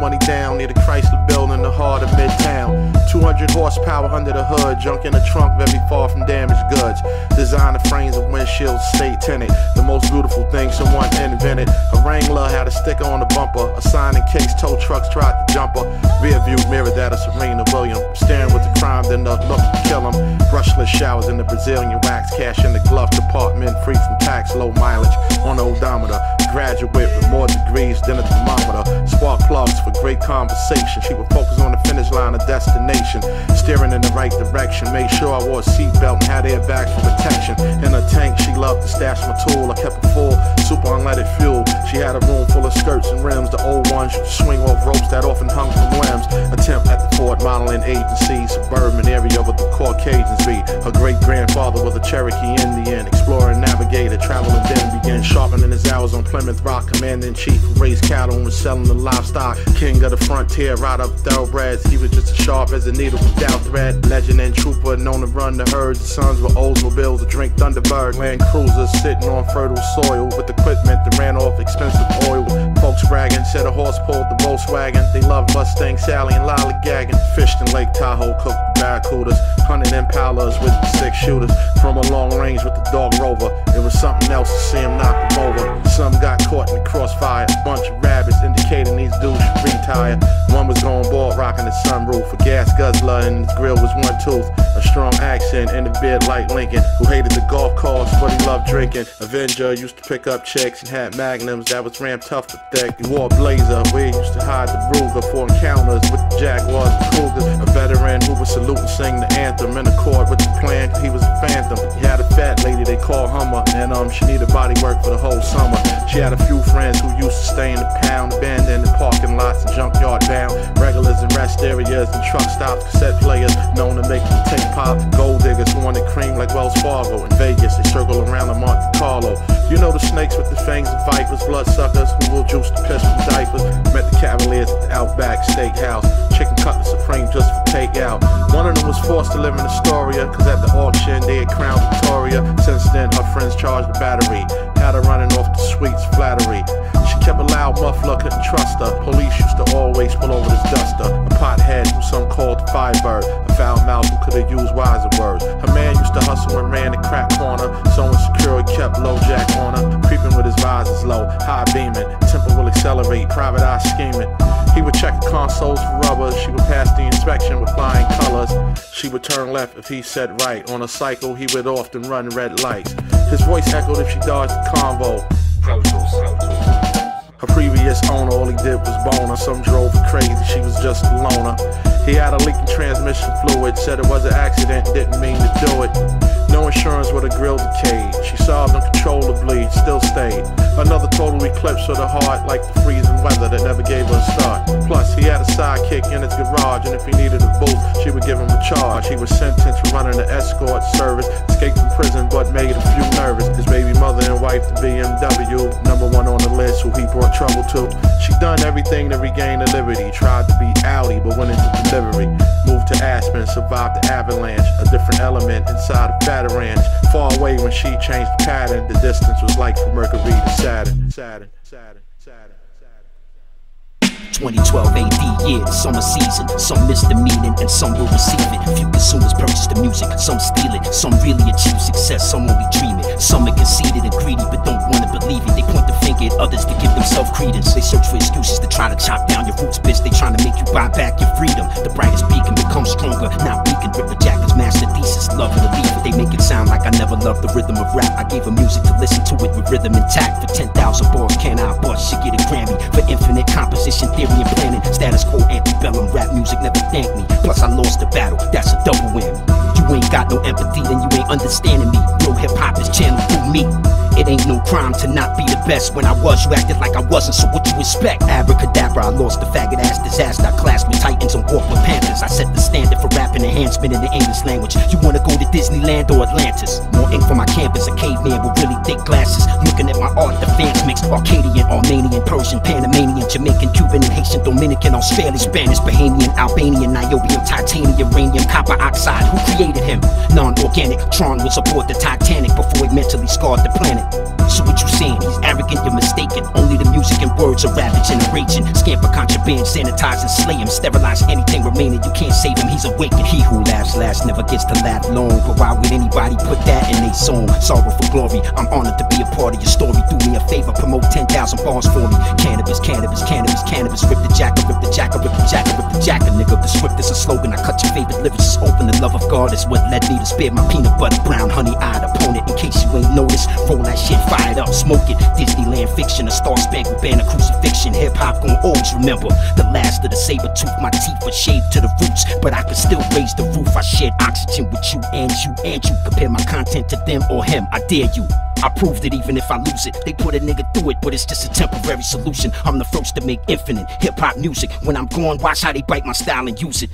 money down near the Chrysler Building in the heart of Midtown. 200 horsepower under the hood, junk in the trunk very far from damaged goods. Designer frames of windshields, state tinted. The most beautiful thing someone invented. A Wrangler had a sticker on the bumper, a sign in case tow trucks tried to jump her. Rear view mirror that of Serena Williams. Staring with the crime, then the look to kill him. Brushless showers in the Brazilian wax, cash in the glove compartment, free from tax, low mileage on the odometer. Graduate with more degrees than a thermometer. Spark plugs for great conversation. She would focus on the finish line of destination. Steering in the right direction. Made sure I wore a seatbelt and had airbags for protection. In her tank, she loved to stash my tool. I kept it full, super unleaded fuel. She had a room full of skirts and rims. The old ones used to swing off ropes that often hung from limbs. Attempt at the Ford modeling agency. Suburban area with the Caucasians be. Her great-grandfather was a Cherokee Indian. Explorer and navigator, traveling then began sharpening his hours on Plymouth Rock. Commander-in-chief who raised cattle and was selling the livestock. King of the frontier, right up thoroughbreds. He was just as sharp as a needle without thread. Legend and trooper, known to run the herds. The sons were Oldsmobiles to drink Thunderbird. Land cruisers sitting on fertile soil with equipment that ran off expensive oil. Folks bragging, said a horse pulled the Volkswagen. They loved Mustang Sally and lollygagging. Fished in Lake Tahoe, cooked barracudas. Hunted impalas with the 6 shooters. From a long range with the dog rover. It was something else to see him knock them over. Some got caught in the crossfire. A bunch of rabbits indicating these dudes should retire. One was going bald, rocking the sunroof. A gas guzzler and his grill was one tooth. A strong accent in the beard like Lincoln. Who hated the golf course but he loved drinking. Avenger used to pick up chicks and had magnums that was rammed tough but thick. He wore a blazer where he used to hide the Ruger for encounters with the Jaguars and Cougars. A veteran who would salute and sing the anthem in accord with the plan. He was a phantom. He had a fat lady they called Hummer, and she needed body work for the whole summer. She had a few friends who used to stay in the pound, abandoned in parking lots and junkyard bound. Regulars in rest areas and truck stops, cassette players known to make you take pop. Gold diggers who wanted cream like Wells Fargo. In Vegas, they circle around in Monte Carlo. You know the snakes with the fangs and vipers, bloodsuckers who will juice the piss from diapers. Met the Cavaliers at the Outback Steakhouse. Chicken cutlet supreme just for takeout. One of them was forced to live in Astoria, cause at the auction they had crowned Victoria. Since then her friends charged the battery. Had her running off the sweets flattery. She kept a loud muffler, couldn't trust her. Police used to always pull over this duster. A pothead who some called the Firebird. A foul mouth who could've used wiser words. Her man used to hustle and ran the crack corner. So insecure he kept low jack on her. Creeping with his visors low, high beaming. Temper will accelerate, private eye scheming. He would check the consoles for rubbers. She would pass the inspection with flying colors. She would turn left if he said right. On a cycle he would often run red lights. His voice echoed if she dodged the convo. Her previous owner, all he did was bone her. Some drove her crazy, she was just a loner. He had a leaking transmission fluid. Said it was an accident, didn't mean to do it. No insurance with a grill decayed. She sobbed uncontrollably, still stayed. Another total eclipse of the heart, like the freezing weather that never gave her a start. Plus, he had a sidekick in his garage, and if he needed a boost, she would give him a charge. He was sentenced for running an escort service, escaped from prison, but made a few nervous. His baby mother and wife, the BMW, #1 on the list, who he brought trouble to. She done everything to regain her liberty. Tried to be Audi, but went into delivery. Moved to Aspen, survived the avalanche. A different element inside a fatter ranch. Far away when she changed the pattern. The distance was like from Mercury to Saturn. 2012 AD, yeah, the summer season. Some miss the meaning and some will receive it. Few consumers purchase the music, some steal it. Some really achieve success, some only dream it. Some are conceited and greedy but don't want to believe it. They point the finger at others to give themselves credence. They search for excuses to try to chop down your roots, bitch. They trying to make you buy back your freedom. The brightest beacon becomes stronger, not weakened. Rip the Jacker's master thesis, love it or leave it. They make it sound like I never loved the rhythm of rap. I gave her music to listen to it with rhythm intact. For 10,000 bars, can I bust? Should get a Grammy for infinite composition theory and planning. Status quo, antebellum, rap music never thanked me. Plus I lost the battle, that's a double whammy. You ain't got no empathy, then you ain't understanding me. Real hip-hop is channeled through me. It ain't no crime to not be the best. When I was, you acted like I wasn't, so what you expect? Abracadabra, I lost the faggot ass disaster. I clashed with titans and walked with panthers. I set the standard for rapping and enhancement in the English language. You wanna go to Disneyland or Atlantis? More ink for my canvas, a caveman with really thick glasses. Looking at my art, the fans mix Arcadian, Armenian, Persian, Panamanian, Jamaican, Cuban, and Haitian, Dominican, Australian, Spanish, Bahamian, Albanian, Niobium, titanium, uranium, copper oxide. Who created him? Non-organic. Tron was aboard the Titanic before he mentally scarred the planet. So what you saying? He's arrogant, you're mistaken. Only the music and words are ravaging and raging. Scam for contraband, sanitize and slay him. Sterilize anything remaining, you can't save him, he's awakened. He who laughs last never gets to laugh long. But why would anybody put that in a song? Sorrow for glory, I'm honored to be a part of your story. Do me a favor, promote 10,000 bars for me. Cannabis, cannabis, cannabis, cannabis. Rip the jacker, rip the jacker, rip the jacker, rip the jacker, nigga. The script is a slogan, I cut your favorite lyrics is open. The love of God is what led me to spare my peanut butter brown honey-eyed opponent. In case you ain't noticed, roll that shit, fire it up, smoke it. Disneyland fiction, a star-spangled banner crucifixion. Hip-hop gon' always remember the last of the saber tooth. My teeth were shaved to the roots, but I could still raise the roof. I shared oxygen with you and you and you. Compare my content to them or him, I dare you. I proved it even if I lose it. They put a nigga through it, but it's just a temporary solution. I'm the first to make infinite hip-hop music. When I'm gone, watch how they bite my style and use it.